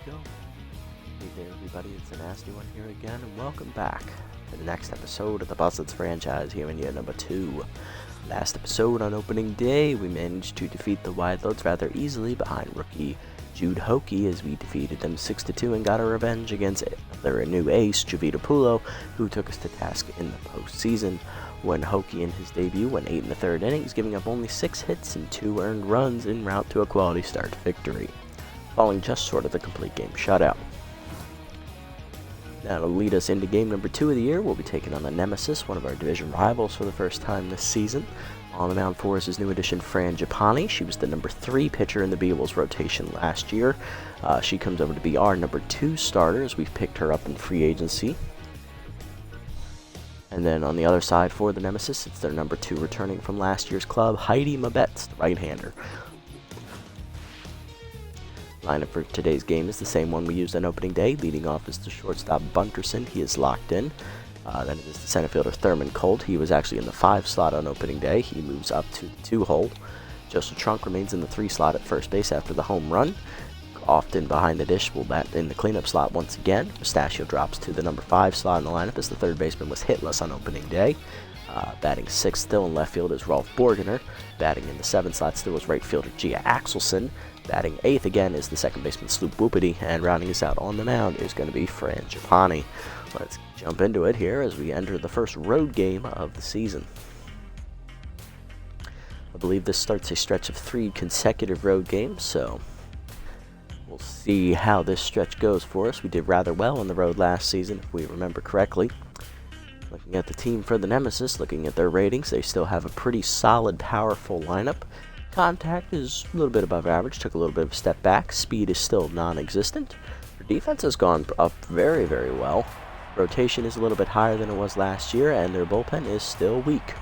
Hey there everybody, it's the Nasty One here again, and welcome back to the next episode of the Buzzards franchise here in year number 2. Last episode on opening day, we managed to defeat the Wildlords rather easily behind rookie Jude Hokie as we defeated them 6-2 and got our revenge against their new ace, Javier, who took us to task in the postseason when Hokie in his debut went 8 in the third innings, giving up only 6 hits and 2 earned runs en route to a quality start to victory, falling just short of the complete game shutout. That'll lead us into game number 2 of the year. We'll be taking on the Nemesis, one of our division rivals for the first time this season. On the mound for us is new addition Fran Japani. She was the number 3 pitcher in the Beagles rotation last year. She comes over to be our number 2 starter as we've picked her up in free agency. And then on the other side for the Nemesis, it's their number 2 returning from last year's club, Heidi Mabetz, the right-hander. Lineup for today's game is the same one we used on opening day. Leading off is the shortstop Bunterson. He is locked in. Then it is the center fielder Thurman Colt. He was actually in the 5 slot on opening day. He moves up to the 2 hole. Joseph Trunk remains in the 3 slot at first base after the home run. Often behind the dish will bat in the cleanup slot once again. Mustachio drops to the number 5 slot in the lineup as the third baseman was hitless on opening day. Batting 6th still in left field is Rolf Borgener. Batting in the 7th slot still is right fielder Gia Axelson. Batting 8th again is the second baseman Sloop Whoopity, and rounding us out on the mound is going to be Fran Japani. Let's jump into it here as we enter the first road game of the season. I believe this starts a stretch of 3 consecutive road games, so we'll see how this stretch goes for us. We did rather well on the road last season, if we remember correctly. Looking at the team for the Nemesis, looking at their ratings, they still have a pretty solid, powerful lineup. Contact is a little bit above average, took a little bit of a step back. Speed is still non-existent. Their defense has gone up very, very well. Rotation is a little bit higher than it was last year, and their bullpen is still weak.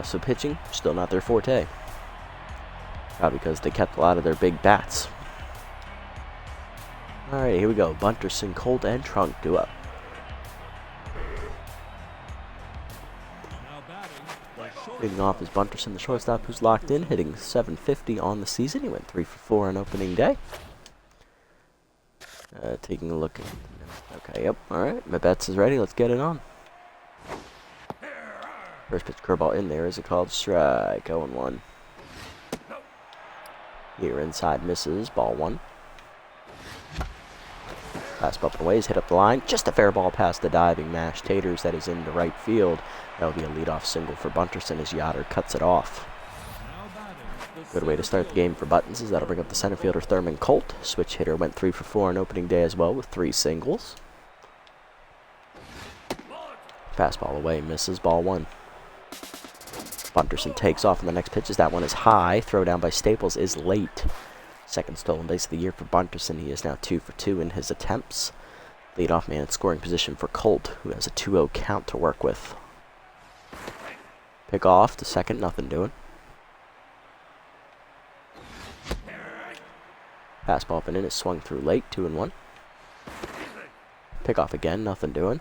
So pitching, still not their forte. Probably because they kept a lot of their big bats. Alright, here we go. Bunterson, Colt, and Trunk do up. Leading off is Bunterson, the shortstop, who's locked in, hitting .750 on the season. He went 3 for 4 on opening day. Taking a look at... Okay, yep, alright. Mabetz is ready. Let's get it on. First pitch curveball in there. Is it called strike? 0-1. Here inside misses. Ball 1. Fastball up and away, hit up the line. Just a fair ball past the diving Mash Taters that is into right field. That'll be a leadoff single for Bunterson as Yoder cuts it off. Good way to start the game for Buttons is that'll bring up the center fielder Thurman Colt. Switch hitter went 3 for 4 on opening day as well with 3 singles. Fastball away, misses. Ball 1. Bunterson takes off, and the next pitch is that one is high. Throw down by Staples is late. Second stolen base of the year for Bunterson. He is now 2 for 2 in his attempts. Leadoff man in scoring position for Colt, who has a 2-0 count to work with. Pick off to second, nothing doing. Fastball up and in is swung through late, 2-1. Pick off again, nothing doing.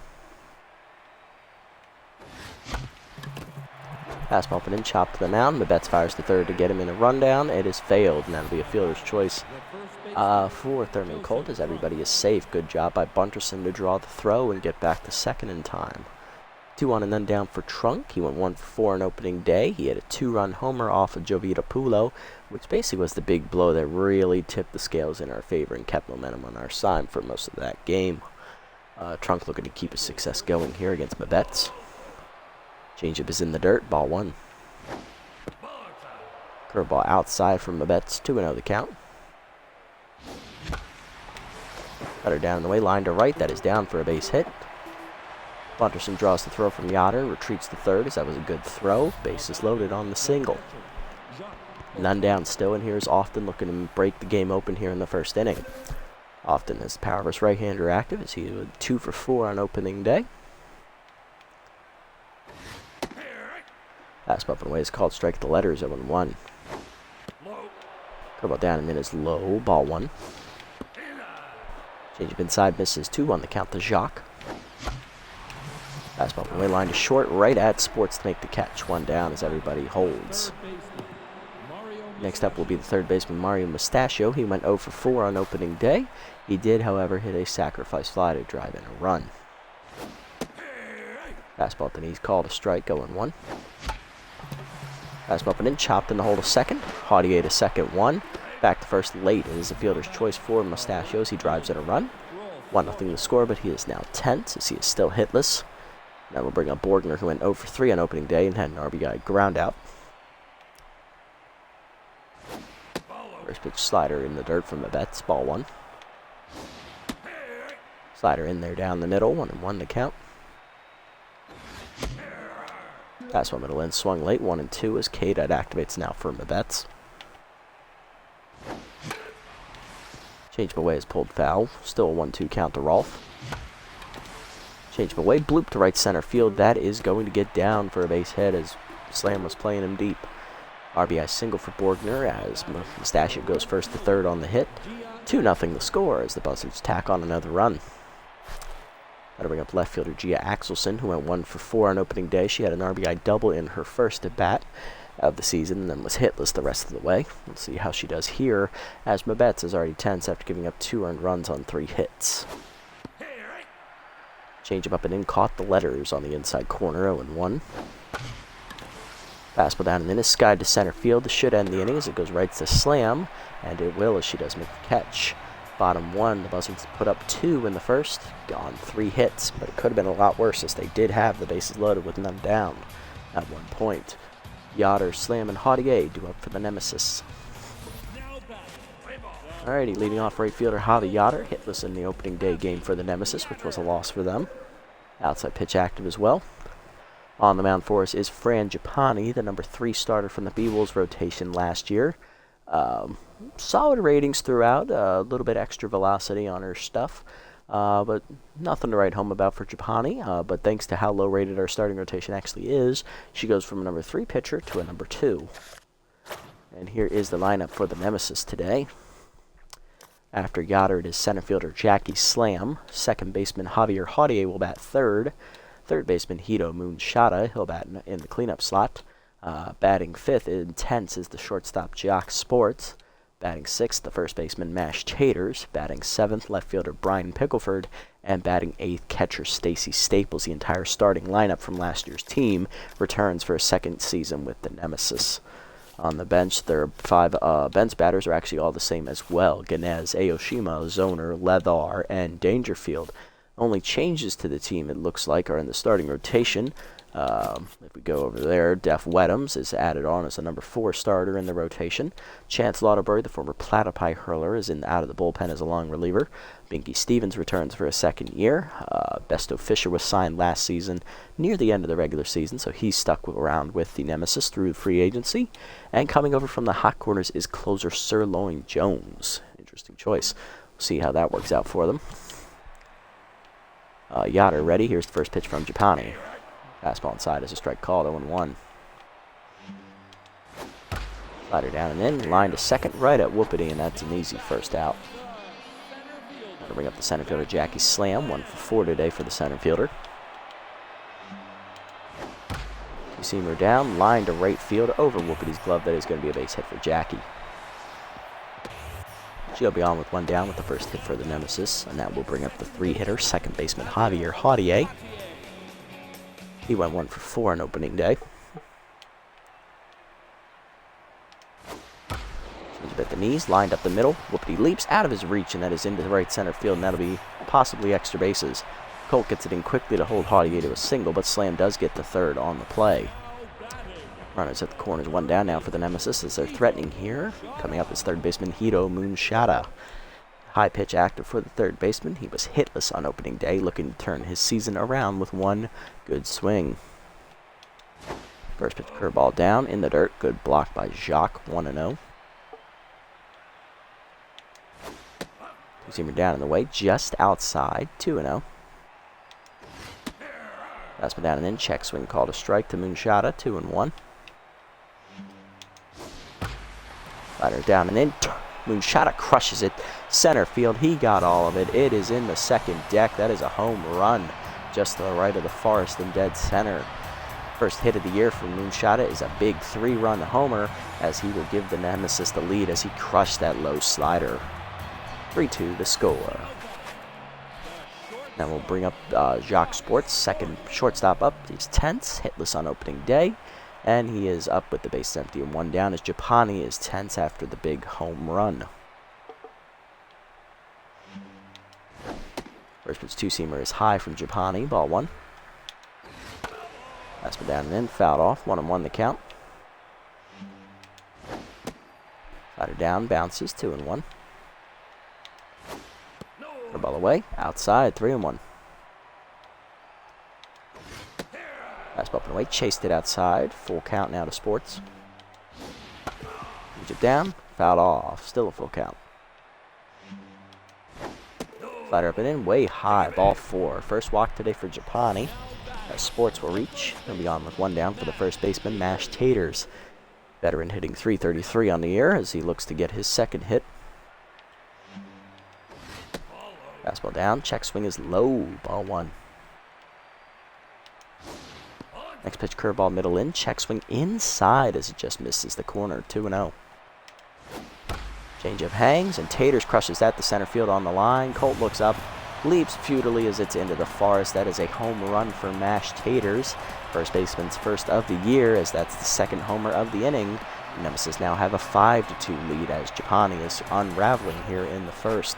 Fastball up and in, chopped to the mound. Mabetz fires to third to get him in a rundown. It is failed, and that'll be a fielder's choice for Thurman Colt as everybody is safe. Good job by Bunterson to draw the throw and get back to second in time. 2-1 and then down for Trunk. He went 1 for 4 on opening day. He had a 2-run homer off of Javier, which basically was the big blow that really tipped the scales in our favor and kept momentum on our side for most of that game. Trunk looking to keep his success going here against Mabetz. Changeup is in the dirt. Ball 1. Curveball outside from Mabetz. 2-0 the count. Cutter down the way, line to right. That is down for a base hit. Bunterson draws the throw from Yoder, retreats to third as that was a good throw. Bases loaded on the single. None down still, and here's Often looking to break the game open here in the first inning. Often has power versus right-hander active as he was 2 for 4 on opening day. Fastball up and away is called strike at the letters, 0-1. Curveball down and in is low, ball 1. Changeup inside misses, 2-1 the count to Jacques. Fastball up and away, line to short, right at Sports to make the catch. 1 down as everybody holds. Next up will be the third baseman, Mario Mustachio. He went 0 for 4 on opening day. He did, however, hit a sacrifice fly to drive in a run. Fastball at the knees, called a strike, 0-1. Fastball up and in, chopped in the hole to second. Haudier to second, 1. Back to first late. It is the fielder's choice for Mustachio. He drives in a run. 1-0 the score, but he is now tense as he is still hitless. Now we'll bring up Borgner, who went 0 for 3 on opening day and had an RBI ground out. First pitch slider in the dirt from the Mets, ball 1. Slider in there down the middle, 1-1 to count. Fastball middle in, swung late, 1-2 as K-Dot activates now for Mets. Change of away is pulled foul, still a 1-2 count to Rolf. Change of away, bloop to right center field. That is going to get down for a base hit as Slam was playing him deep. RBI single for Borgner as Mustachio goes first to third on the hit. 2-0 the score as the Buzzards tack on another run. That'll bring up left fielder Gia Axelson, who went 1 for 4 on opening day. She had an RBI double in her first at-bat of the season and then was hitless the rest of the way. Let's see how she does here as Mabetz is already tense after giving up 2 earned runs on 3 hits. Change him up and in, caught the letters on the inside corner, 0-1. Fastball down and in is skied to center field. This should end the inning as it goes right to Slam, and it will as she does make the catch. Bottom 1, the Buzzards put up 2 in the first, on 3 hits, but it could have been a lot worse as they did have the bases loaded with none down at one point. Yoder, Slam, and Haudier do up for the nemesis. Alrighty, leading off right fielder Javi Yoder, hitless in the opening day game for the nemesis, which was a loss for them. Outside pitch active as well. On the mound for us is Fran Japani, the number 3 starter from the B-Wolves rotation last year. Solid ratings throughout, a little bit extra velocity on her stuff, but nothing to write home about for Japani. But thanks to how low rated our starting rotation actually is, she goes from a number 3 pitcher to a number 2. And here is the lineup for the nemesis today. After Yoder, it is center fielder Jackie Slam. Second baseman Javier Haudier will bat third. Third baseman Hito Moonshada, he'll bat in the cleanup slot. Batting fifth, intense, is the shortstop Jock Sports. Batting sixth, the first baseman Mash Taters. Batting seventh, left fielder Brian Pickelford. And batting eighth, catcher Stacy Staples. The entire starting lineup from last year's team returns for a second season with the nemesis. On the bench, their 5 bench batters are actually all the same as well. Ganez, Aoshima, Zoner, Leathar, and Dangerfield. Only changes to the team, it looks like, are in the starting rotation. If we go over there, Def Weddams is added on as a number 4 starter in the rotation. Chance Lauterbury, the former Platypi hurler, is out of the bullpen as a long reliever. Binky Stevens returns for a second year. Besto Fisher was signed last season near the end of the regular season, so he's stuck around with the nemesis through free agency. And coming over from the hot corners is closer Sirloin Jones. Interesting choice. We'll see how that works out for them. Yoder ready. Here's the first pitch from Japani. Fastball inside as a strike called, 0-1. Slider down and in, line to second, right at Whoopity, and that's an easy first out. Going to bring up the center fielder Jackie Slam, 1 for 4 today for the center fielder. Two-seamer down, line to right field, over Whoopity's glove. That is going to be a base hit for Jackie. She'll be on with 1 down with the first hit for the nemesis, and that will bring up the 3-hitter, second baseman Javier Haudier. He went 1 for 4 on opening day. Change at the knees, lined up the middle. Whoopity leaps out of his reach, and that is into the right center field, and that'll be possibly extra bases. Colt gets it in quickly to hold Haudier to a single, but Slam does get the third on the play. Runners at the corners, 1 down now for the nemesis as they're threatening here. Coming up is third baseman Hito Moonshada. High pitch active for the third baseman. He was hitless on opening day, looking to turn his season around with 1 good swing. First pitch curveball down in the dirt. Good block by Jacques, 1-0. Two-seamer down in the way, just outside, 2-0. Fastball down and in, check swing called a strike to Moonshada, 2-1. Slider down and in. Moonshada crushes it. Center field, he got all of it. It is in the second deck. That is a home run just to the right of the Forest in dead center. First hit of the year for Moonshada is a big 3-run homer as he will give the Nemesis the lead as he crushed that low slider. 3-2 the score. Now we'll bring up Jacques Sports, second shortstop up. He's tense, hitless on opening day. And he is up with the base empty and 1 down as Japani is tense after the big home run. First pitch two-seamer is high from Japani, ball 1. Fastball down and in, fouled off, 1-1 the count. Slider down, bounces, 2-1. Ball away, outside, 3-1. Fastball up and away, chased it outside, full count now to Sports. Reach it down, fouled off, still a full count. Slider up and in, way high, ball 4. First walk today for Japani. As Sports will reach, he'll be on with 1 down for the first baseman, Mashed Taters. Veteran hitting .333 on the year as he looks to get his second hit. Fastball down, check swing is low, ball 1. Next pitch, curveball middle in, check swing inside as it just misses the corner, 2-0. Changeup hangs, and Taters crushes that to center field on the line. Colt looks up, leaps futilely as it's into the forest. That is a home run for Mashed Taters. First baseman's first of the year, as that's the second homer of the inning. Nemesis now have a 5-2 lead as Japani is unraveling here in the first.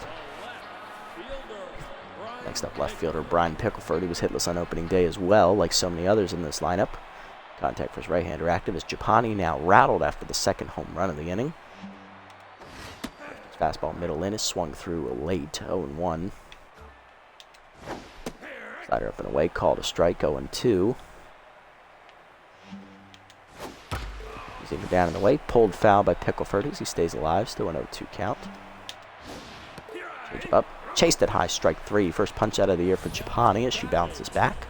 Next up, left fielder Brian Pickelford, who was hitless on opening day as well, like so many others in this lineup. Contact for his right-hander active as Japani now rattled after the second home run of the inning. His fastball middle in is swung through late, 0-1. Slider up and away, called a strike, 0-2. He's even down and away, pulled foul by Pickelford as he stays alive, still an 0-2 count. Change up. Chased it high, strike 3. First punch out of the year for Japani as she bounces back.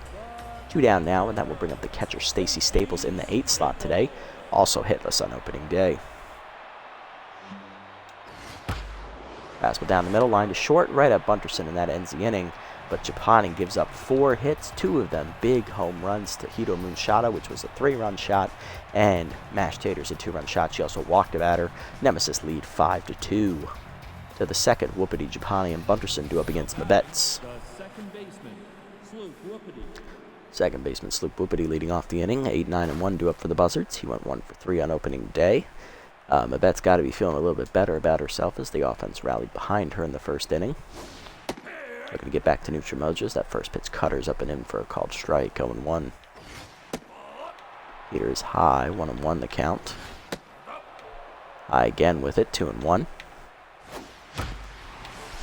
2 down now, and that will bring up the catcher Stacy Staples in the 8 slot today. Also hitless on opening day. Fastball down the middle, line to short, right at Bunterson, and that ends the inning. But Japani gives up 4 hits, 2 of them big home runs to Hito Moonshada, which was a 3-run shot, and Mashed Taters a 2-run shot. She also walked a batter. Nemesis lead 5-2. To the second, Whoopity, Japani, and Bunterson do up against Mabetts. Second baseman Sloop Whoopity leading off the inning. 8-9-1 due up for the Buzzards. He went 1 for 3 on opening day. Mabetts got to be feeling a little bit better about herself as the offense rallied behind her in the first inning. Looking to get back to neutral mojo. That first pitch cutters up and in for a called strike, 0-1. Heater is high, 1-1 the count. High again with it, 2-1.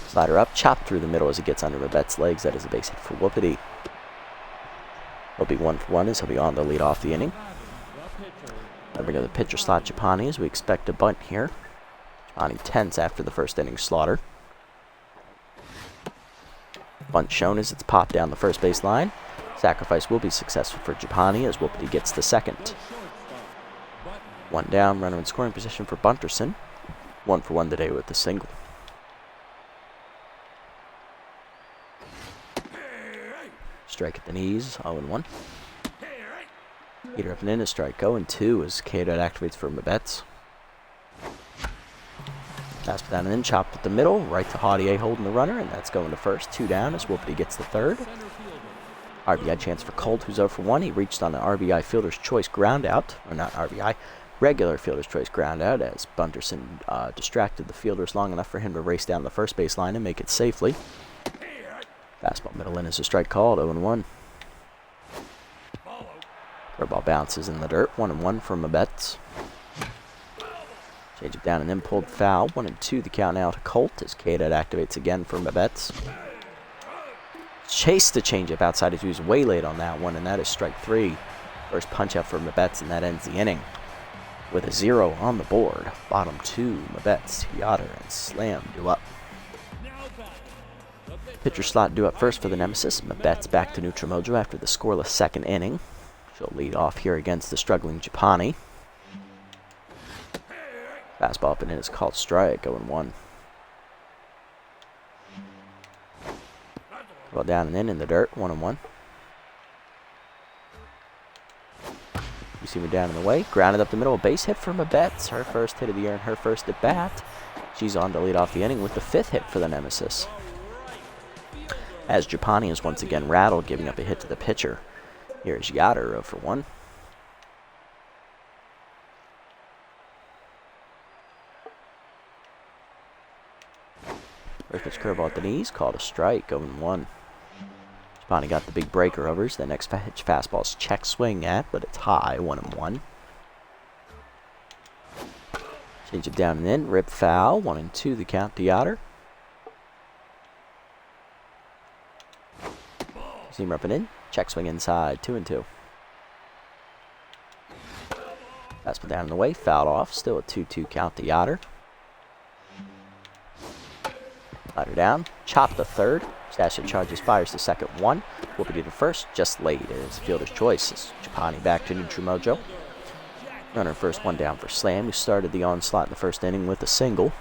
Slider up, chopped through the middle as it gets under Mabetts' legs. That is a base hit for Whoopity. He'll be 1 for 1 as he'll be on the lead off the inning. Then we go to the pitcher slot, Japani, as we expect a bunt here. Japani tense after the first inning slaughter. Bunt shown as it's popped down the first base line. Sacrifice will be successful for Japani as Whoopity gets the second. 1 down, runner in scoring position for Bunterson. 1 for 1 today with the single. Strike at the knees, 0-1. Heater up and in, a strike, 0-2 as K-Dot activates for Mabetts. Fastball down and in, chopped at the middle, right to Haudier holding the runner, and that's going to first. 2 down as Whoopity gets the third. RBI chance for Colt, who's 0 for 1. He reached on an RBI fielder's choice ground out, or not RBI, regular fielder's choice ground out as Bunterson distracted the fielders long enough for him to race down the first base line and make it safely. Fastball middle in is a strike called, 0-1. Curveball bounces in the dirt, 1-1 from Mabetts. Change it down and then pulled foul, 1-2 the count now to Colt as K-Dot activates again for Mabetts. Chased the changeup outside as he was way late on that one, and that is strike 3. First punch out for Mabetts, and that ends the inning. With a 0 on the board, bottom 2, Mabetts, Yoder, and Slam do up. Pitcher slot due up first for the Nemesis. Mabetts back to neutral mojo after the scoreless second inning. She'll lead off here against the struggling Japani. Fastball up and in is called strike, 0-1. Well down and in the dirt, 1-1. Two-seamer down in the way. Grounded up the middle. A base hit from Abetz. Her first hit of the year and her first at bat. She's on to lead off the inning with the 5th hit for the Nemesis. As Japani is once again rattled, giving up a hit to the pitcher. Here's Yatter, 0 for 1. First pitch curveball at the knees, called a strike, 0-1. Japani got the big breaker overs. The next pitch fastball's check swing at, but it's high, 1-1. Change it down and in, rip foul, 1-2 the count to Yatter. Seamer up and in, check swing inside, 2-2. Fastball down and away, fouled off, still a 2-2 count to Yatter. Slider down, chop to third. Mustachio charges, fires to second, 1. Whoopity to first, just late. It is fielder's choice. It's Japani back to neutral mojo. Runner first, 1 down for Slam, who started the onslaught in the first inning with a single.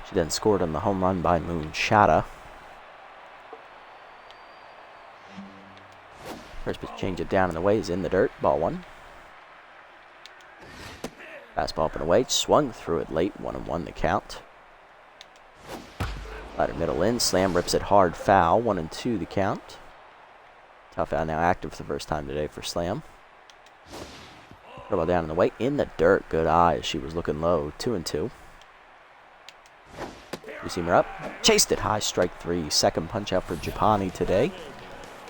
She then scored on the home run by Moonshada. First pitch change it down and away is in the dirt, ball 1. Fastball up and away, swung through it late, 1-1 the count. Slider middle in, Slam rips it hard, foul, 1-2 the count. Tough out now active for the first time today for Slam. Curveball down in the way, in the dirt, good eye as she was looking low, 2-2. Two-seamer up, chased it high, strike 3. Second punch out for Japani today.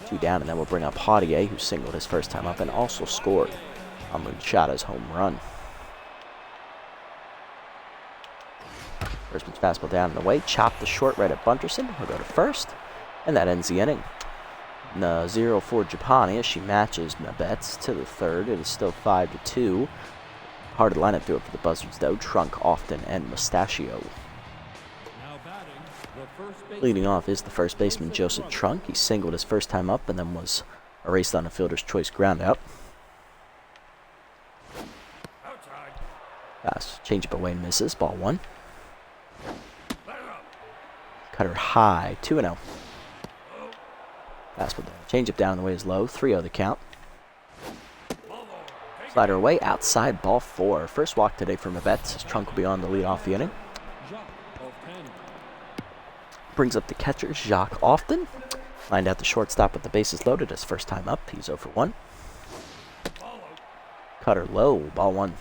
2 down, and then we'll bring up Haudier, who singled his first time up and also scored on Moonshada's home run. First pitch fastball down and away, chopped the short right at Bunterson. He'll go to first, and that ends the inning. 0 for Japani as she matches Abetz to the third. It is still 5-2. Hard to line up through it for the Buzzards, though. Trunk, Often, and Mustachio. Leading off is the first baseman, Joseph Trunk. He singled his first time up and then was erased on a fielder's choice groundout. Change up away and misses, ball 1. Cutter high, 2-0. Fastball down. Change up down the way is low, 3-0 the count. Slider away, outside, ball 4. First walk today from Abetz. His Trunk will be on to lead off the inning. Brings up the catcher, Jacques Often. Lined out the shortstop with the bases loaded his first time up. He's 0 for 1. Cutter low, ball 1.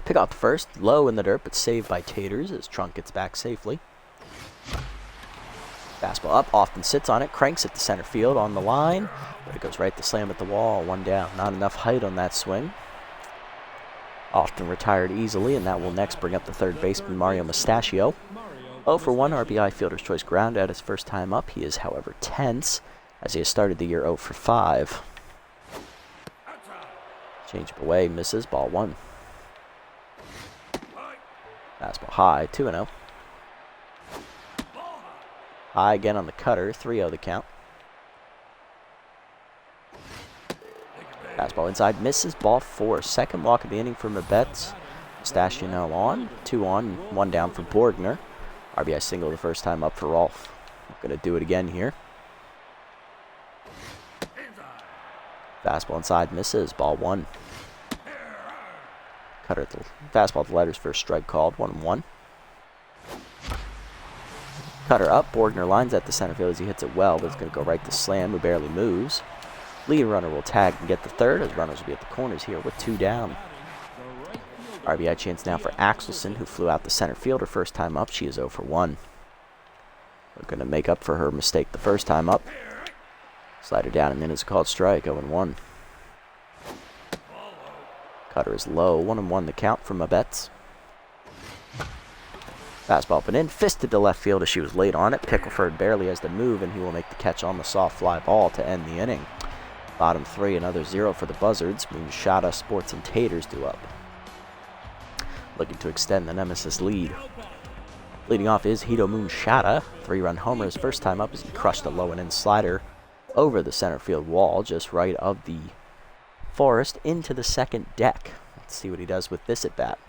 Pick off the first, low in the dirt, but saved by Taters as Trunk gets back safely. Fastball up, Often sits on it, cranks it to center field on the line, but it goes right to Slam at the wall, 1 down. Not enough height on that swing. Often retired easily, and that will next bring up the third baseman, Mario Mustachio. 0 for 1 RBI fielder's choice ground out his first time up. He is, however, tense as he has started the year 0 for 5. Change up away, misses, ball 1. Fastball high, 2-0. High again on the cutter, 3-0 the count. Fastball inside, misses, ball 4. Second walk of the inning from Abetz. Mustachio now on, 2 on, 1 down for Borgner. RBI single the first time up for Rolf. Going to do it again here. Fastball inside, misses, ball 1. Cutter at the fastball at the letters, first strike called, 1-1. Cutter up, Borgner lines at the center field as he hits it well, but it's going to go right to Slam, who barely moves. Lead runner will tag and get the third, as runners will be at the corners here with 2 down. RBI chance now for Axelson, who flew out the center fielder first time up. She is 0 for 1. We're going to make up for her mistake the first time up. Slider down and in is a called strike, 0-1. Cutter is low, 1-1 the count from Abetz. Fastball up and in, fisted to left field as she was late on it. Pickelford barely has the move, and he will make the catch on the soft fly ball to end the inning. Bottom 3, another 0 for the Buzzards. Moonshada, Sports, and Taters do up. Looking to extend the Nemesis lead. Leading off is Hito Moonshada. 3-run homer his first time up as he crushed a low and in slider over the center field wall, just right of the Forest into the second deck. Let's see what he does with this at bat.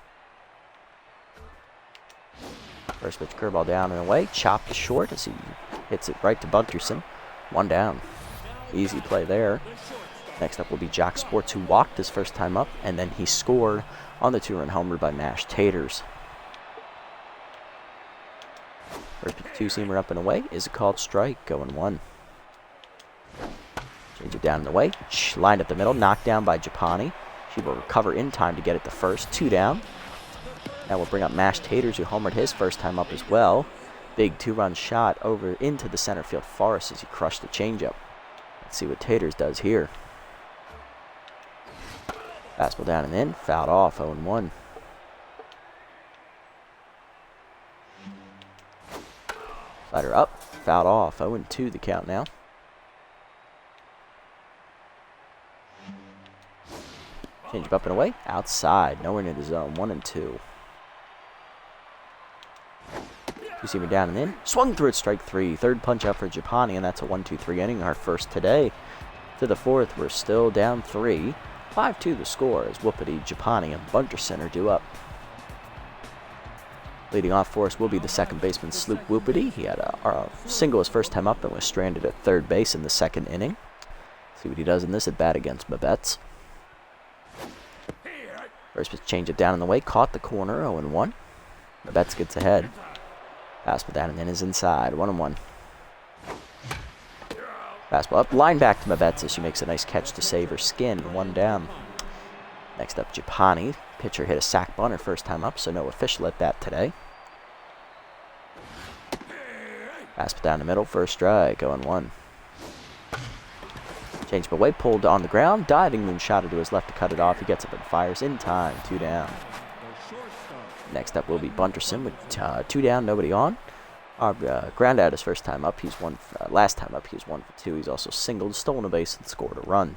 First pitch curveball down and away, chopped to short as he hits it right to Bunterson. 1 down. Easy play there. Next up will be Jock Sports, who walked his first time up, and then he scored on the 2-run homer by Mashed Taters. First pitch, two-seamer up and away is a called strike, 0-1. Change it down and away, lined up the middle, knocked down by Japani. She will recover in time to get it to first, 2 down. Now we'll bring up Mashed Taters, who homered his first time up as well. Big 2-run shot over into the center field forest as he crushed the changeup. Let's see what Taters does here. Fastball down and in, fouled off, 0-1. Slider up, fouled off, 0-2 the count now. Change up and away, outside, nowhere near the zone, 1-2. Two-seamer down and in, swung through it, strike 3. Third punch out for Japani, and that's a 1-2-3 inning, our first today. To the fourth, we're still down 3. 5-2 the score as Whoopity, Japani, and Bunterson are due up. Leading off for us will be the second baseman, Sloop Whoopity. He had a single his first time up and was stranded at third base in the second inning. See what he does in this at bat against Mabetz. First pitch, change it down in the way, caught the corner, 0-1. Mabetz gets ahead. Fastball down and in is inside, 1-1. Fastball up, line back to Mabetz as she makes a nice catch to save her skin, 1 down. Next up, Japani. Pitcher hit a sac bunt her first time up, so no official at bat today. Fastball down the middle, first strike, 0-1. Change away, pulled on the ground, diving moonshot to his left to cut it off. He gets up and fires in time, 2 down. Next up will be Bunterson with 2 down, nobody on. Ground out his first time up. Last time up, he was 1 for 2. He's also singled, stolen a base, and scored a run.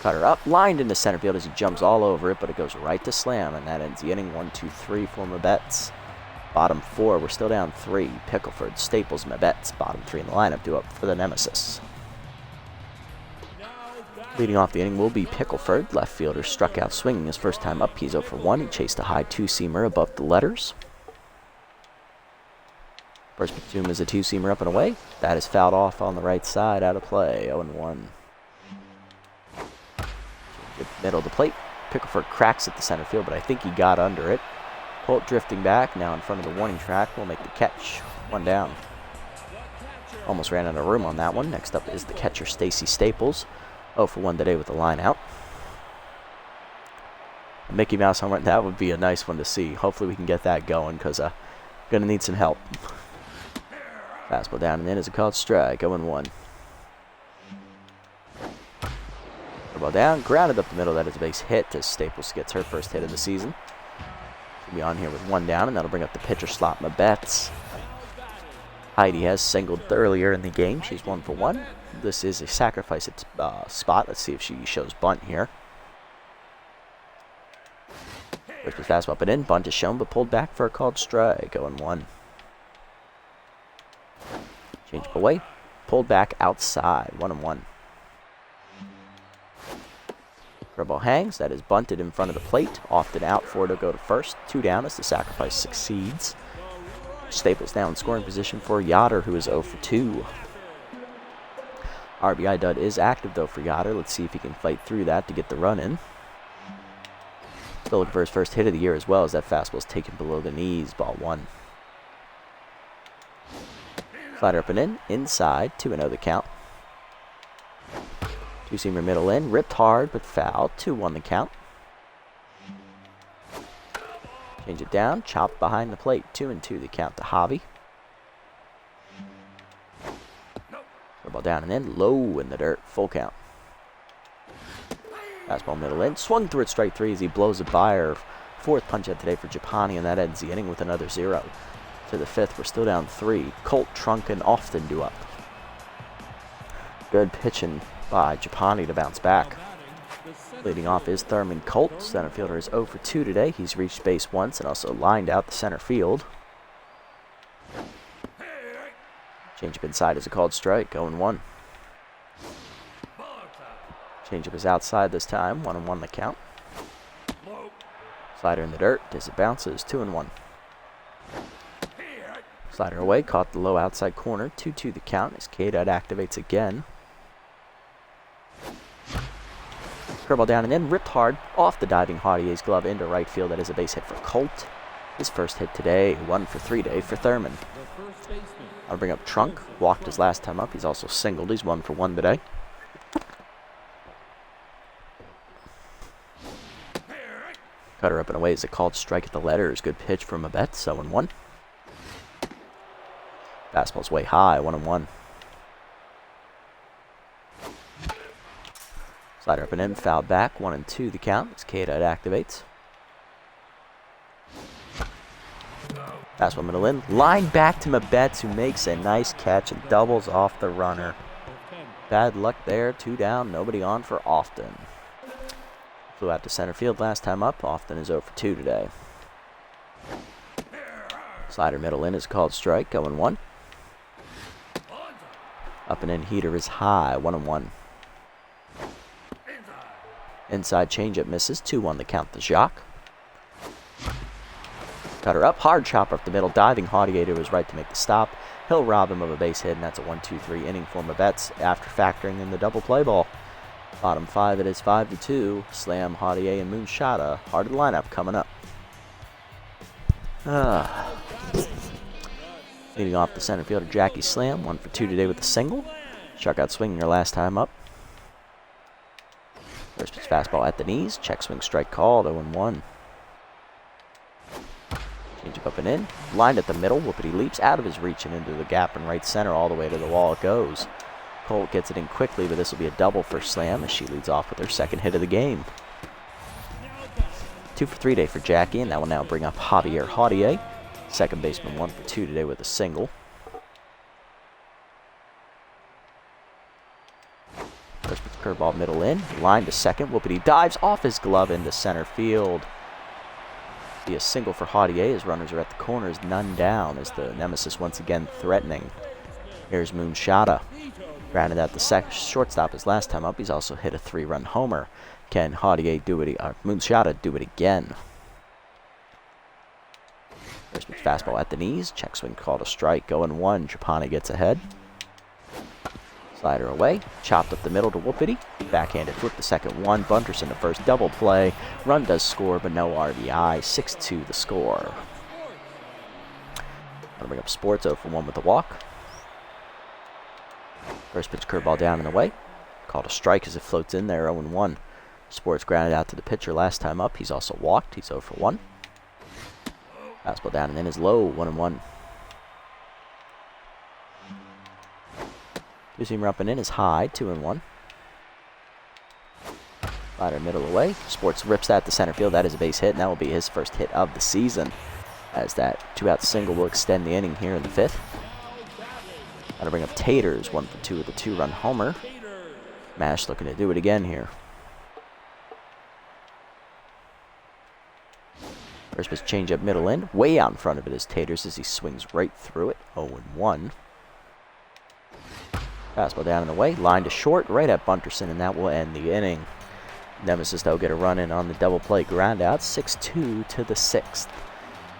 Cutter up, lined into center field as he jumps all over it, but it goes right to slam, and that ends the inning. 1-2-3 for Mabetz. Bottom 4, we're still down 3. Pickelford, Staples, Mabetz. Bottom 3 in the lineup due up for the nemesis. Leading off the inning will be Pickelford. Left fielder struck out swinging his first time up. He's 0 for 1. He chased a high 2-seamer above the letters. First pitch to him is a 2-seamer up and away. That is fouled off on the right side, out of play, 0-1. Good middle of the plate. Pickelford cracks at the center field, but I think he got under it. Holt drifting back, now in front of the warning track, will make the catch. 1 down. Almost ran out of room on that one. Next up is the catcher, Stacy Staples. 0 for 1 today with the line out. A Mickey Mouse home run, that would be a nice one to see. Hopefully we can get that going, because going to need some help. Fastball down and in is a called strike, 0-1. Ball down, grounded up the middle, that is a base hit as Staples gets her first hit of the season. She'll be on here with 1 down, and that'll bring up the pitcher slot, Mabetz. Heidi has singled earlier in the game. She's 1 for 1. This is a sacrifice spot. Let's see if she shows bunt here. First pitch fastball up and in. Bunt is shown, but pulled back for a called strike, 0-1. Change away. Pulled back outside, 1-1. Curveball hangs. That is bunted in front of the plate. Often out for it to go to first. 2 down as the sacrifice succeeds. Staples now in scoring position for Yoder, who is 0 for 2. RBI dud is active, though, for Yoder. Let's see if he can fight through that to get the run in. Still looking for his first hit of the year as well, as that fastball is taken below the knees. Ball 1. Slider up and in. Inside. 2-0 the count. 2-seamer middle in. Ripped hard, but foul. 2-1 the count. Change it down. Chopped behind the plate. 2-2 the count to Javi. Ball down and in. Low in the dirt. Full count. Fastball middle in. Swung through it, strike 3 as he blows it by her. 4th punch out today for Japani, and that ends the inning with another 0. To the 5th, we're still down 3. Colt, Trunk, and Often due up. Good pitching by Japani to bounce back. Leading off is Thurman Colt. Center fielder is 0 for 2 today. He's reached base once and also lined out the center field. Change up inside is a called strike, 0-1. Change up is outside this time, 1-1 the count. Slider in the dirt as it bounces, 2-1. Slider away, caught the low outside corner, 2-2 the count as K-Dot activates again. Curveball down and in, ripped hard off the diving Haudier's glove into right field. That is a base hit for Colt. His first hit today, 1 for 3 day for Thurman. I'll bring up Trunk. Walked his last time up. He's also singled. He's 1 for 1 today. Cutter up and away is a called strike at the letters. Good pitch from Abetz, 0-1. Fastball's way high, 1-1. Slider up and in, fouled back, 1-2 the count as K-Dot activates. Fastball middle in, line back to Abetz, who makes a nice catch and doubles off the runner. Bad luck there, 2 down, nobody on for Often. Flew out to center field last time up. Often is 0 for 2 today. Slider middle in is called strike, 0-1. Up and in heater is high, 1-1. Inside changeup misses, 2-1 the count to Jacques. Cutter up, hard chopper up the middle, diving Haudier to his right to make the stop. He'll rob him of a base hit, and that's a 1-2-3 inning for Abetz after factoring in the double play ball. Bottom 5, it is 5-2. Slam, Haudier, and Moonshada. Heart of the lineup coming up. Leading off the center fielder, Jackie Slam. 1 for 2 today with a single. Struck out swinging her last time up. First pitch fastball at the knees. Check swing strike called, 0-1. Change up and in. Lined at the middle. Whoopity leaps out of his reach and into the gap in right center. All the way to the wall it goes. Colt gets it in quickly, but this will be a double for Slam as she leads off with her second hit of the game. 2 for 3 day for Jackie, and that will now bring up Javier Haudier. Second baseman 1 for 2 today with a single. First pitch curveball middle in, line to second. Whoopity dives off his glove into center field. Be a single for Haudier as runners are at the corners, none down as the nemesis once again threatening. Here's Moonshada. Grounded at the shortstop his last time up. He's also hit a 3-run homer. Can Haudier do it? Moonshada do it again? First pitch fastball at the knees. Check swing called a strike. 0-1. Trapani gets ahead. Slider away. Chopped up the middle to Whoopity. Backhanded flip the second one. Bunterson to first double play. Run does score, but no RBI. 6-2 the score. Gonna bring up Sports 0 for 1 with the walk. First pitch curveball down and away. Called a strike as it floats in there, 0-1. Sports grounded out to the pitcher last time up. He's also walked. He's 0 for 1. Fastball down and in is low, 1-1. Two-seamer up and in is high, 2-1. Slider middle away. Sports rips that to center field. That is a base hit, and that will be his first hit of the season, as that 2-out single will extend the inning here in the 5th. Gotta bring up Taters, 1 for 2 with a 2-run homer. Mash looking to do it again here. First pitch changeup middle in. Way out in front of it is Taters as he swings right through it. 0-1. Fastball down and away. Line to short right at Bunterson, and that will end the inning. Nemesis, though, get a run in on the double play ground out. 6-2 to the 6th.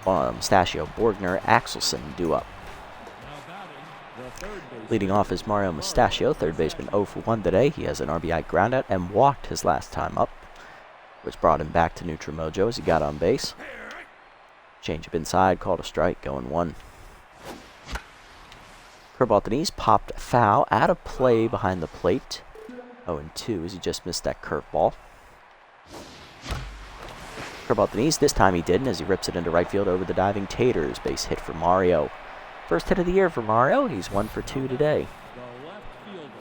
Mustachio, Borgner, Axelson due up. Leading off is Mario Mustachio, third baseman 0 for 1 today. He has an RBI groundout and walked his last time up, which brought him back to neutral mojo as he got on base. Changeup inside, called a strike, 0-1. Curveball at the knees, popped foul, out of play behind the plate. 0-2 as he just missed that curveball. Curveball at the knees, this time he didn't as he rips it into right field over the diving Taters. Base hit for Mario. First hit of the year for Mario. He's 1 for 2 today.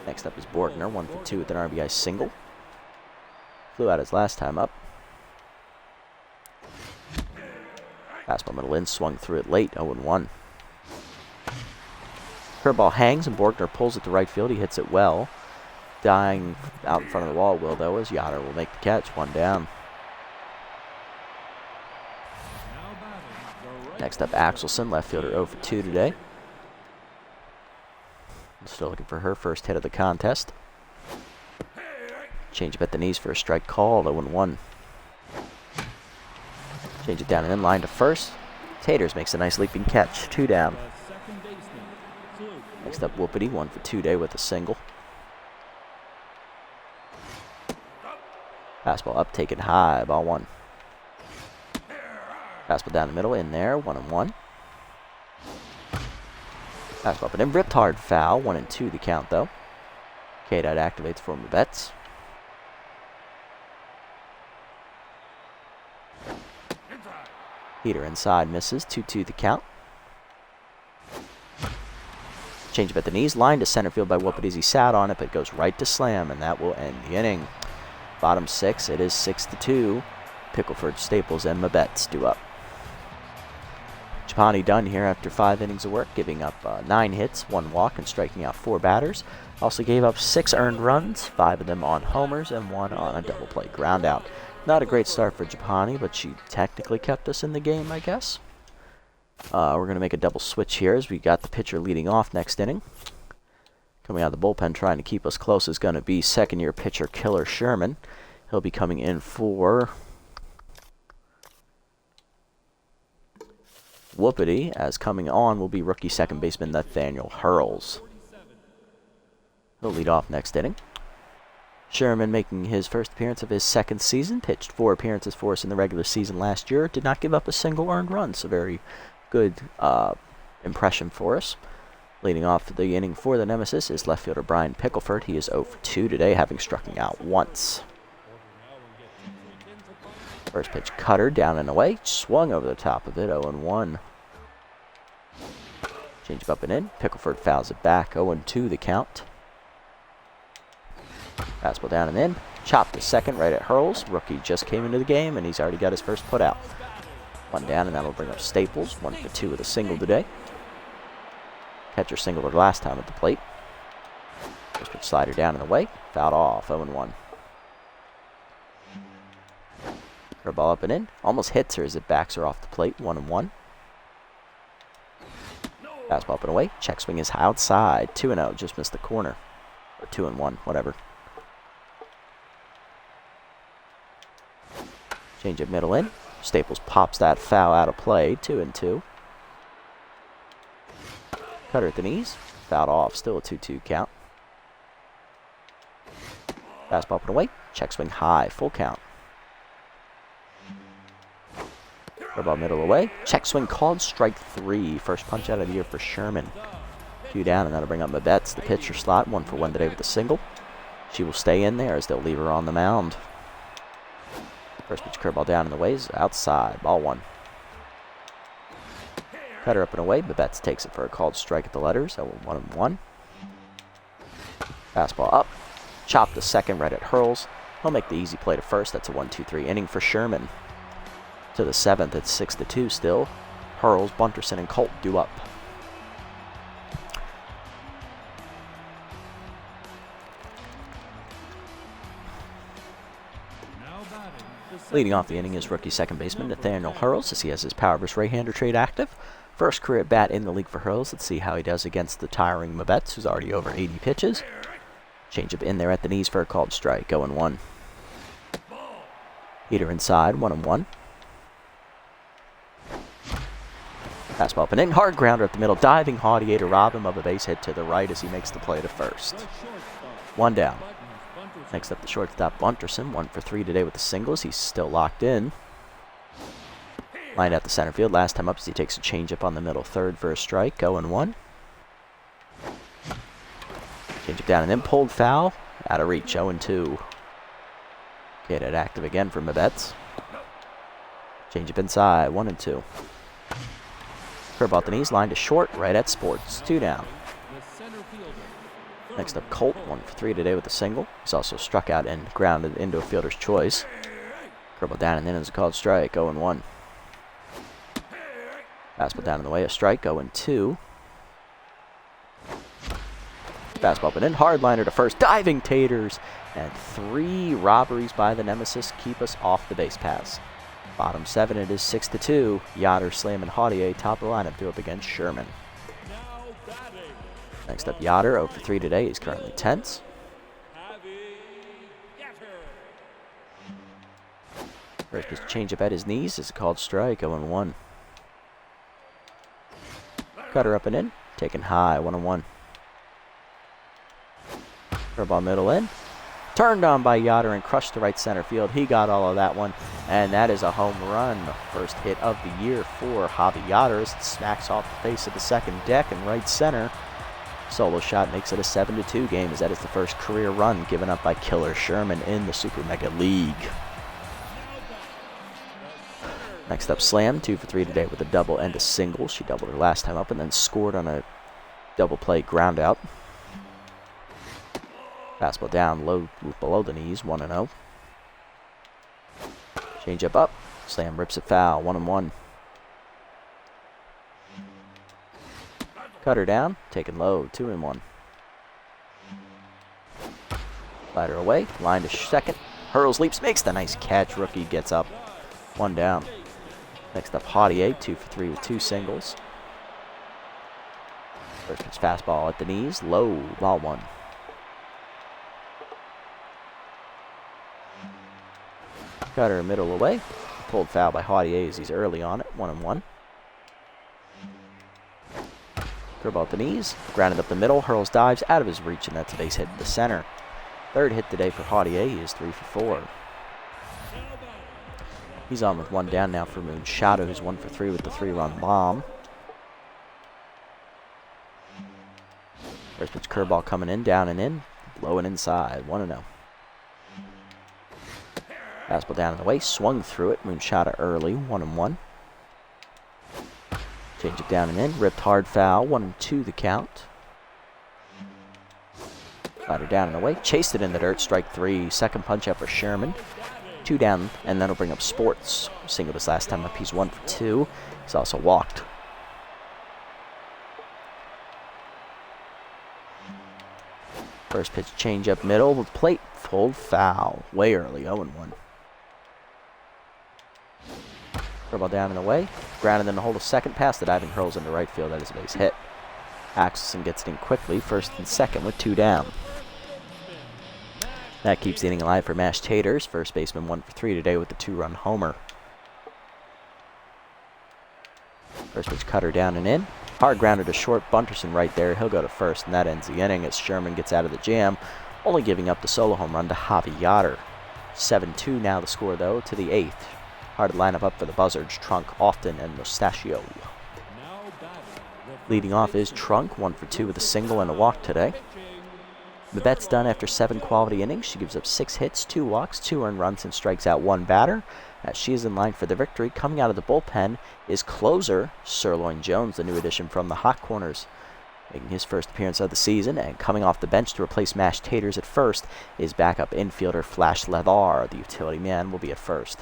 Next up is Borgner, 1 for 2 with an RBI single. Flew out his last time up. Fastball middle in, swung through it late, 0-1. Curveball hangs and Borgner pulls it to right field. He hits it well. Dying out in front of the wall, though, as Yoder will make the catch, 1 down. Next up, Axelson, left fielder 0 for 2 today. Still looking for her first hit of the contest. Change up at the knees for a strike called, 0-1. Change it down and in line to first. Taters makes a nice leaping catch, 2 down. Next up, Whoopity, 1 for 2 today with a single. Fastball up, taken high, ball 1. Fastball down the middle, in there, 1-1. Fastball up and in, ripped hard, foul, 1-2 the count though. K-Dot activates for Mabets. Heater inside, misses, 2-2 the count. Change up at the knees, line to center field by Whoopity. He sat on it, but goes right to slam, and that will end the inning. Bottom 6, it is 6-2. Pickelford, Staples, and Mabets due up. Japani done here after 5 innings of work, giving up 9 hits, 1 walk, and striking out 4 batters. Also gave up 6 earned runs, 5 of them on homers, and 1 on a double play groundout. Not a great start for Japani, but she technically kept us in the game, I guess. We're going to make a double switch here as we got the pitcher leading off next inning. Coming out of the bullpen trying to keep us close is going to be second-year pitcher Killer Sherman. He'll be coming in for Whoopity, as coming on will be rookie second baseman Nathaniel Hurls. He'll lead off next inning. Sherman making his first appearance of his second season, pitched 4 appearances for us in the regular season last year, did not give up a single earned run, so very good impression for us. Leading off the inning for the Nemesis is left fielder Brian Pickelford. He is 0 for 2 today, having struck out once. First pitch cutter, down and away, swung over the top of it, 0-1. Change up and in, Pickelford fouls it back, 0-2 the count. Fastball down and in, chopped to second right at Hurls. Rookie just came into the game, and he's already got his first put out. 1 down, and that'll bring up Staples, 1 for 2 with a single today. Catcher singled last time at the plate. First pitch slider down and away, fouled off, 0-1. Curveball up and in, almost hits her as it backs her off the plate, 1-1. Fastball up and away, check swing is outside, 2-0, just missed the corner. Or 2-1, whatever. Change it middle in. Staples pops that foul out of play, 2-2. Cutter at the knees, fouled off, still a 2-2 count. Fastball up and away, check swing high, full count. Curveball middle away, check swing called, strike 3. First punch out of the year for Sherman. 2 down, and that'll bring up Mabets, the pitcher slot, 1 for 1 today with a single. She will stay in there as they'll leave her on the mound. First pitch curveball down and the way is outside, ball 1. Cutter up and away, Mabets takes it for a called strike at the letters, 1-1. Fastball up, chopped to second right at Hurls. He'll make the easy play to first, that's a 1-2-3 inning for Sherman. To the 7th, it's 6-2 still. Hurls, Bunterson, and Colt due up. Leading off the inning is rookie second baseman Nathaniel Hurls, as he has his power versus right-hander trade active. First career at bat in the league for Hurls. Let's see how he does against the tiring Mabets, who's already over 80 pitches. Change up in there at the knees for a called strike, 0-1. Heater inside, 1-1. Fastball up and in, hard grounder up the middle, diving Haudier to rob him of a base hit to the right as he makes the play to first. 1 down. Next up, the shortstop Bunterson, 1 for 3 today with the singles. He's still locked in. Lined out the center field. Last time up as he takes a changeup on the middle third for a strike, 0-1. Changeup down and then pulled foul. Out of reach, 0-2. Get it active again for Mabets. Changeup inside, 1-2. Curveball at the knees, line to short, right at Sports, 2 down. Next up, Colt, 1 for 3 today with a single. He's also struck out and grounded into a fielder's choice. Curveball down and then is a called strike, 0-1. Fastball down in the way, a strike, 0-2. Fastball up and in, hard liner to first, diving Taters, and 3 robberies by the Nemesis keep us off the base paths. Bottom 7, it is 6-2. Yoder, Slam, and Haudier top of the lineup, due up against Sherman. Next up, Yoder, 0 for 3 today. He's currently tense. First pitch changeup at his knees is a called strike, 0-1. Cutter up and in, taken high, 1-1. Curveball middle in, Turned on by Yoder and crushed to right center field. He got all of that one, and that is a home run. The first hit of the year for Javier Yoder. It smacks off the face of the second deck and right center. Solo shot makes it a 7-2 game, as that is the first career run given up by Killer Sherman in the Super Mega League. Next up, Slam, 2 for 3 today with a double and a single. She doubled her last time up and then scored on a double play ground out. Fastball down low below the knees, 1-0. Change up. Slam rips it foul, 1-1. Cutter down, taken low, 2-1. Slider away, line to second. Hurls leaps, makes the nice catch. Rookie gets up, 1 down. Next up, Haudier, 2 for 3 with 2 singles. First pitch fastball at the knees, low, ball 1. Cutter middle away, pulled foul by Haudier as he's early on it, 1-1. Curveball at the knees, grounded up the middle. Hurls dives out of his reach, and that's a base hit to the center. Third hit today for Haudier. He is 3 for 4. He's on with 1 down now for Mustachio, who's 1 for 3 with the 3-run bomb. First pitch curveball coming in, down and in, low and inside, 1-0. Fastball down and away, swung through it. Mustachio early, 1-1. Change it down and in, ripped hard foul, 1-2 the count. Slider down and away, chased it in the dirt, strike 3. Second punch up for Sherman. 2 down, and that'll bring up Sports. Singled his last time up, he's 1 for 2. He's also walked. First pitch change up middle with plate, full foul, way early, 0-1. Curveball down and away, grounded in the hole of second, past the diving Hurls into right field. That is a base hit. Axelson gets it in quickly, first and second with 2 down. That keeps the inning alive for Mashed Taters. First baseman 1 for 3 today with the 2-run homer. First pitch cutter down and in. Hard grounded to short. Bunterson right there. He'll go to first, and that ends the inning as Sherman gets out of the jam, only giving up the solo home run to Javier Yoder. 7-2 now the score, though, to the 8th. Hard to line up for the Buzzards, Trunk, Often, and Mustachio. Leading off is Trunk, 1 for 2 with a single and a walk today. Babette's done after 7 quality innings. She gives up 6 hits, 2 walks, 2 earned runs, and strikes out 1 batter. As she is in line for the victory, coming out of the bullpen is closer Sirloin Jones, the new addition from the Hot Corners, making his first appearance of the season. And coming off the bench to replace Mashed Taters at first is backup infielder Flash Levar. The utility man will be at first.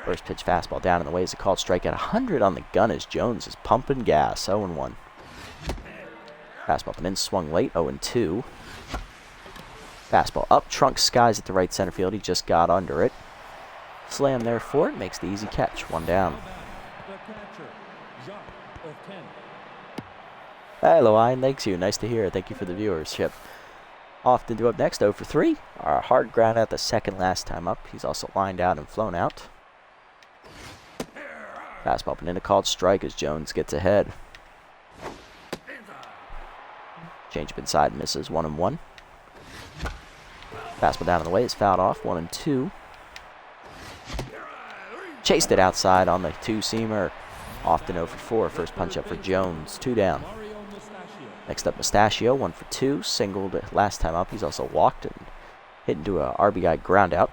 First pitch fastball down and away is a called strike at 100 on the gun as Jones is pumping gas, 0-1. Fastball up and in, swung late, 0-2. Fastball up, Trunk skies at the right center field. He just got under it. Slam there for it, makes the easy catch, 1 down. Hello, Ian, thanks you. Nice to hear. Thank you for the viewership. Often to up next, 0 for 3. Our hard ground out the second last time up. He's also lined out and flown out. Fastball up and in, a called strike as Jones gets ahead. Change up inside, misses, 1-1. Fastball down and away is fouled off, 1-2. Chased it outside on the 2-seamer. Often 0 for 4. First punch up for Jones, 2 down. Next up, Mustachio, 1 for 2. Singled last time up. He's also walked and hit into a RBI ground out.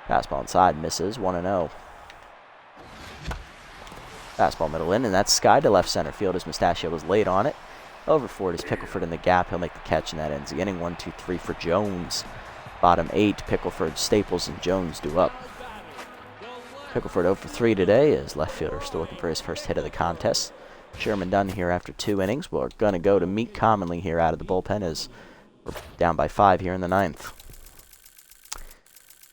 Fastball inside, misses, 1-0. Fastball middle in, and that's skied to left center field as Mustachio was late on it. Over for it is Pickelford in the gap. He'll make the catch, and that ends the inning. 1-2-3 for Jones. Bottom 8, Pickelford, Staples, and Jones do up. Pickelford 0 for 3 today as left fielder still looking for his first hit of the contest. Sherman done here after 2 innings. We're going to go to Meet Commonly here out of the bullpen as we're down by 5 here in the 9th.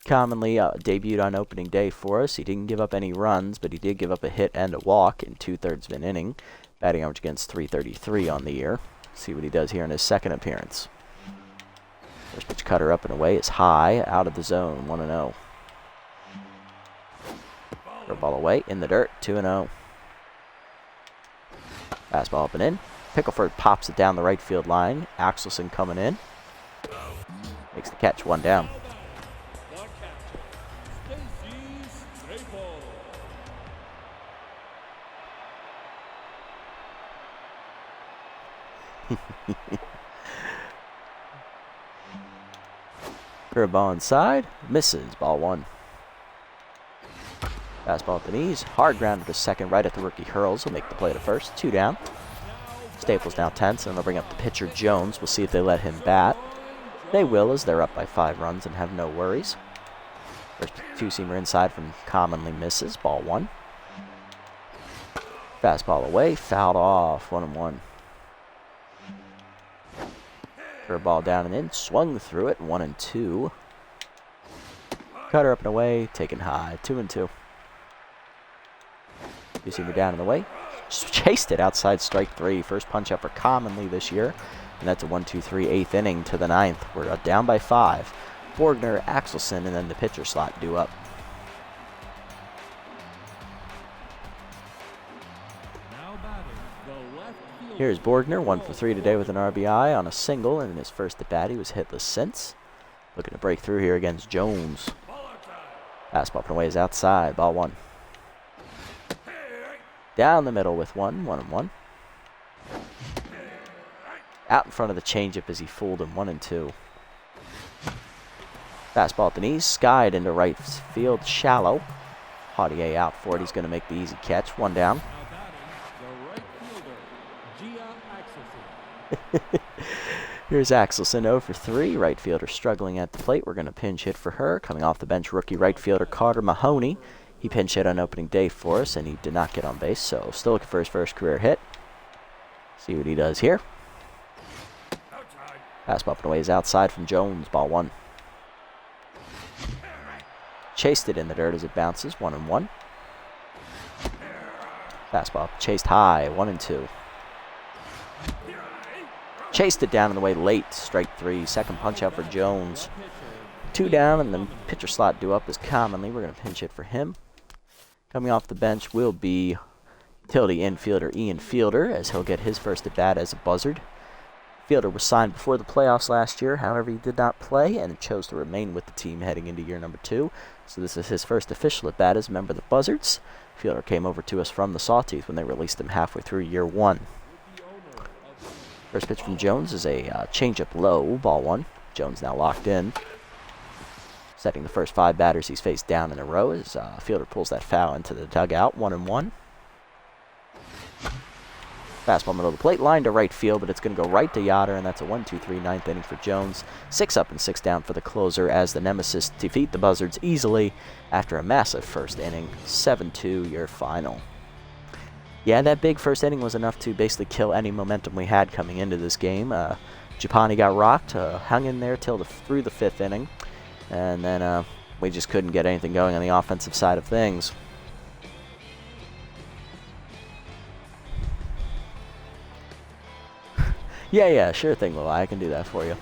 Commonly debuted on opening day for us. He didn't give up any runs, but he did give up a hit and a walk in 2/3 of an inning. Batting average against .333 on the year. See what he does here in his second appearance. First pitch cutter up and away is high, out of the zone, 1-0. Throw ball away, in the dirt, 2-0. Fastball up and in. Pickelford pops it down the right field line. Axelson coming in. Makes the catch, 1 down. Curveball inside. Misses. Ball 1. Fastball at the knees. Hard ground to second right at the rookie Hurls. Will make the play to first. 2 down. Staples now tense, and they'll bring up the pitcher Jones. We'll see if they let him bat. They will, as they're up by 5 runs and have no worries. First 2-seamer inside from commonly misses. Ball 1. Fastball away. Fouled off. 1-1. Curveball down and in. Swung through it. 1-2. Cutter up and away. Taken high. 2-2. 2-seamer down and away. Just chased it outside strike 3. First punch up for commonly this year. And that's a 1-2-3 8th inning to the 9th. We're down by 5. Borgner, Axelson, and then the pitcher slot due up. Here's Borgner, 1 for 3 today with an RBI on a single, and in his first at bat he was hitless since. Looking to break through here against Jones. Fastball up and away is outside. Ball 1. Down the middle with 1-1. Out in front of the changeup as he fooled him. 1-2. Fastball at the knees, skied into right field, shallow. Haudier out for it. He's going to make the easy catch. 1 down. Here's Axelson, 0 for 3. Right fielder struggling at the plate. We're going to pinch hit for her. Coming off the bench, rookie right fielder Carter Mahoney. He pinch hit on opening day for us, and he did not get on base, so still looking for his first career hit. See what he does here. Fastball up and away is outside from Jones. Ball 1. Chased it in the dirt as it bounces. 1-1. Fastball chased high. 1-2. Chased it down and away late. Strike 3. Second punch out for Jones. 2 down, and the pitcher slot due up is commonly. We're going to pinch hit for him. Coming off the bench will be utility infielder Ian Fielder, as he'll get his first at bat as a Buzzard. Fielder was signed before the playoffs last year. However, he did not play and chose to remain with the team heading into year number 2. So this is his first official at bat as a member of the Buzzards. Fielder came over to us from the Sawtooth when they released him halfway through year 1. First pitch from Jones is a changeup low. Ball 1. Jones now locked in. Setting the first 5 batters he's faced down in a row as Fielder pulls that foul into the dugout. 1-1. Fastball middle of the plate, line to right field, but it's going to go right to Yoder, and that's a 1-2-3 9th inning for Jones. 6 up and 6 down for the closer as the Nemesis defeat the Buzzards easily after a massive first inning. 7-2 your final. Yeah, that big first inning was enough to basically kill any momentum we had coming into this game. Japani got rocked, hung in there through the 5th inning. And then we just couldn't get anything going on the offensive side of things. yeah, sure thing, Lil. I can do that for you.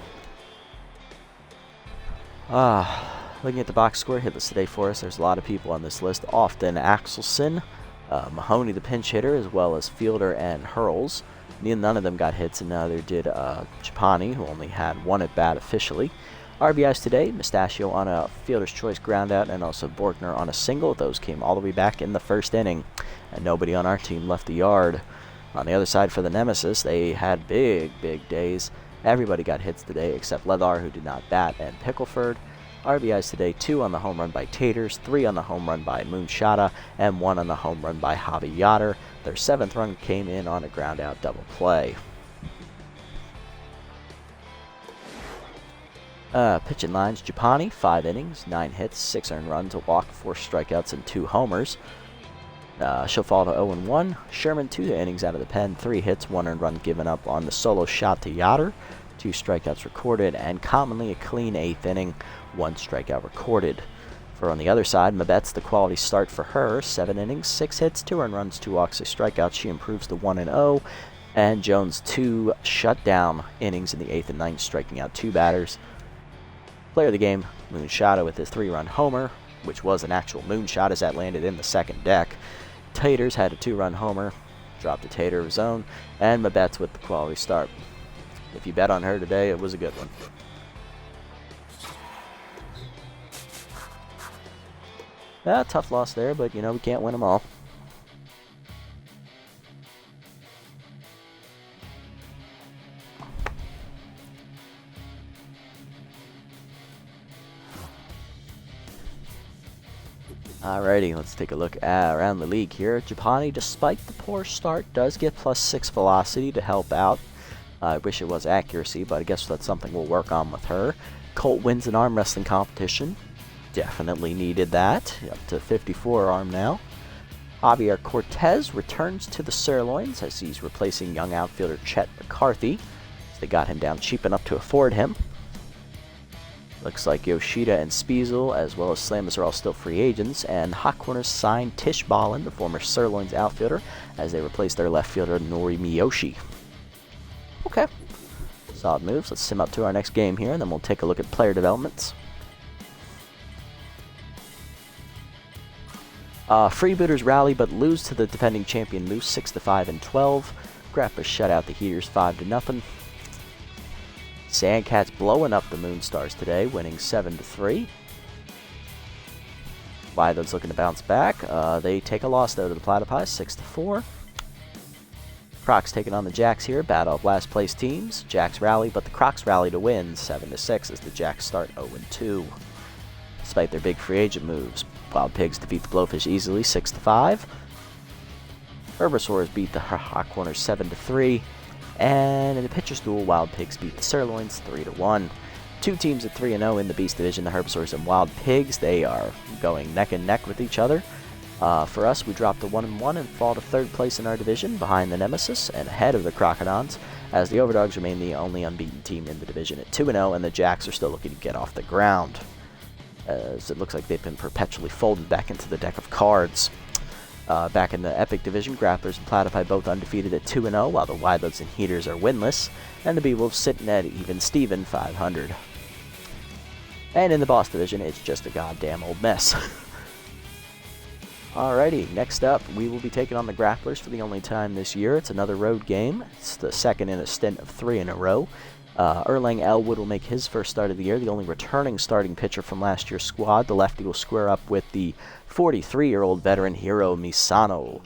Looking at the box score, hitless today for us. There's a lot of people on this list. Often Axelson, Mahoney the pinch hitter, as well as Fielder and Hurls. None of them got hits, and neither did Japani, who only had 1 at bat officially. RBIs today, Mustachio on a fielder's choice groundout, and also Borgner on a single. Those came all the way back in the first inning, and nobody on our team left the yard. On the other side for the Nemesis, they had big days. Everybody got hits today except Leather, who did not bat, and Pickelford. RBIs today, 2 on the home run by Taters, 3 on the home run by Moonshada, and 1 on the home run by Javier Yoder. Their 7th run came in on a groundout double play. Pitching lines, Japani, 5 innings, 9 hits, 6 earned runs, a walk, 4 strikeouts, and 2 homers. She'll fall to 0-1. Sherman, 2 innings out of the pen, 3 hits, 1 earned run given up on the solo shot to Yoder, 2 strikeouts recorded, and commonly a clean 8th inning, 1 strikeout recorded. For on the other side, Mabette's the quality start for her, 7 innings, 6 hits, 2 earned runs, 2 walks, a strikeout. She improves to 1-0. And Jones, 2 shutdown innings in the 8th and 9th, striking out 2 batters. Player of the game, Moonshada with his 3-run homer, which was an actual moonshot as that landed in the second deck. Taters had a 2-run homer. dropped a tater of his own, and my bet's with the quality start. If you bet on her today, it was a good one. Yeah, tough loss there, but you know, we can't win them all. Alrighty, let's take a look around the league here. Japani, despite the poor start, does get +6 velocity to help out. I wish it was accuracy, but I guess that's something we'll work on with her. Colt wins an arm wrestling competition. Definitely needed that. Up to 54 arm now. Javier Cortez returns to the Sirloins as he's replacing young outfielder Chet McCarthy. So they got him down cheap enough to afford him. Looks like Yoshida and Spiesel, as well as Slammers, are all still free agents, and Hot Corners signed Tish Ballin, the former Sirloins outfielder, as they replace their left fielder Nori Miyoshi. Okay, solid moves. Let's sim up to our next game here, and then we'll take a look at player developments. Freebooters rally, but lose to the defending champion Moose 6-5 and 12. Grapplers shut out the Heaters 5-0. Sandcats blowing up the Moonstars today, winning 7-3. Wyland's looking to bounce back. They take a loss, though, to the Platypus, 6-4. Crocs taking on the Jacks here, battle of last place teams. Jacks rally, but the Crocs rally to win, 7-6, as the Jacks start 0-2. Despite their big free agent moves, Wild Pigs defeat the Blowfish easily, 6-5. Herbisaurs beat the Hot Corners 7-3. And in the pitcher's duel, Wild Pigs beat the Sirloins 3-1. Two teams at 3-0 in the Beast Division, the Herbisaurs and Wild Pigs. They are going neck and neck with each other. For us, we dropped to 1-1 and fall to third place in our division, behind the Nemesis and ahead of the Crocodons, as the Overdogs remain the only unbeaten team in the division at 2-0, and the Jacks are still looking to get off the ground, as it looks like they've been perpetually folded back into the deck of cards. Back in the Epic Division, Grapplers and Platypi both undefeated at 2-0, while the Wildlets and Heaters are winless, and the Beewolves sitting at even Steven 500. And in the Boss Division, it's just a goddamn old mess. Alrighty, next up, we will be taking on the Grapplers for the only time this year. It's another road game. It's the second in a stint of 3 in a row. Erlang Elwood will make his first start of the year, the only returning starting pitcher from last year's squad. The lefty will square up with the 43-year-old veteran Hiro Misano.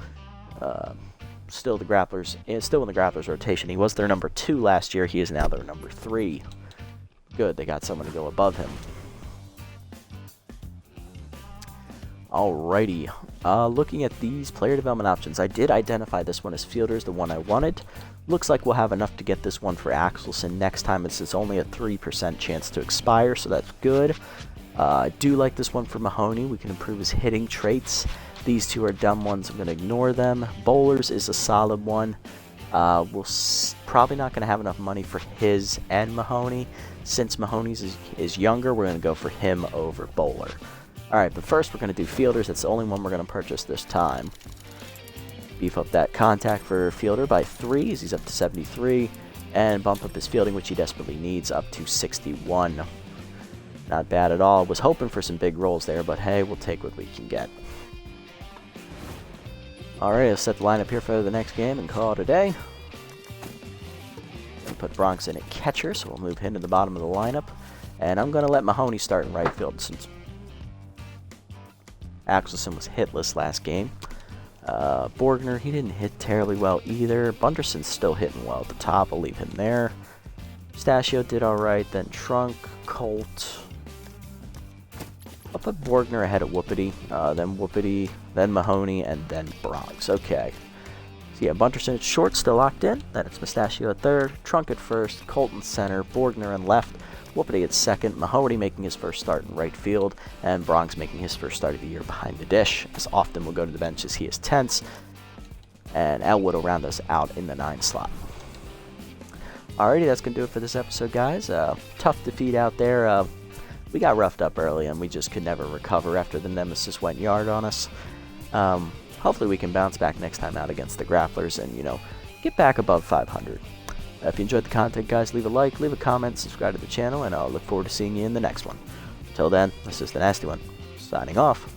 Still in the Grapplers rotation. He was their number 2 last year. He is now their number 3. Good, they got someone to go above him. Alrighty, looking at these player development options, I did identify this one as fielders, the one I wanted. Looks like we'll have enough to get this one for Axelson next time. It's only a 3% chance to expire, so that's good. I do like this one for Mahoney. We can improve his hitting traits. These two are dumb ones. I'm going to ignore them. Bowlers is a solid one. We'll probably not going to have enough money for his and Mahoney. Since Mahoney's is younger, we're going to go for him over Bowler. Alright, but first we're going to do fielders. That's the only one we're going to purchase this time. Beef up that contact for fielder by 3 as he's up to 73. And bump up his fielding, which he desperately needs, up to 61. Not bad at all. Was hoping for some big rolls there, but hey, we'll take what we can get. Alright, let's set the lineup here for the next game and call it a day. Gonna put Bronx in at catcher, so we'll move him to the bottom of the lineup. And I'm going to let Mahoney start in right field since Axelson was hitless last game. Borgner, he didn't hit terribly well either. Bunderson's still hitting well at the top. I'll leave him there. Mustachio did alright. Then Trunk, Colt. I'll put Borgner ahead of Whoopity. Then Whoopity, then Mahoney, and then Bronx. Okay. So yeah, Bunderson at short, still locked in. Then it's Mustachio at third, Trunk at first, Colt in center, Borgner in left, Whoopity at second, Mahoney making his first start in right field, and Bronx making his first start of the year behind the dish. As often will go to the bench as he is tense, and Elwood will round us out in the 9 slot. Alrighty, that's going to do it for this episode, guys. Tough defeat out there. We got roughed up early, and we just could never recover after the Nemesis went yard on us. Hopefully we can bounce back next time out against the Grapplers and, you know, get back above 500. If you enjoyed the content, guys, leave a like, leave a comment, subscribe to the channel, and I'll look forward to seeing you in the next one. Until then, this is the Nasty One, signing off.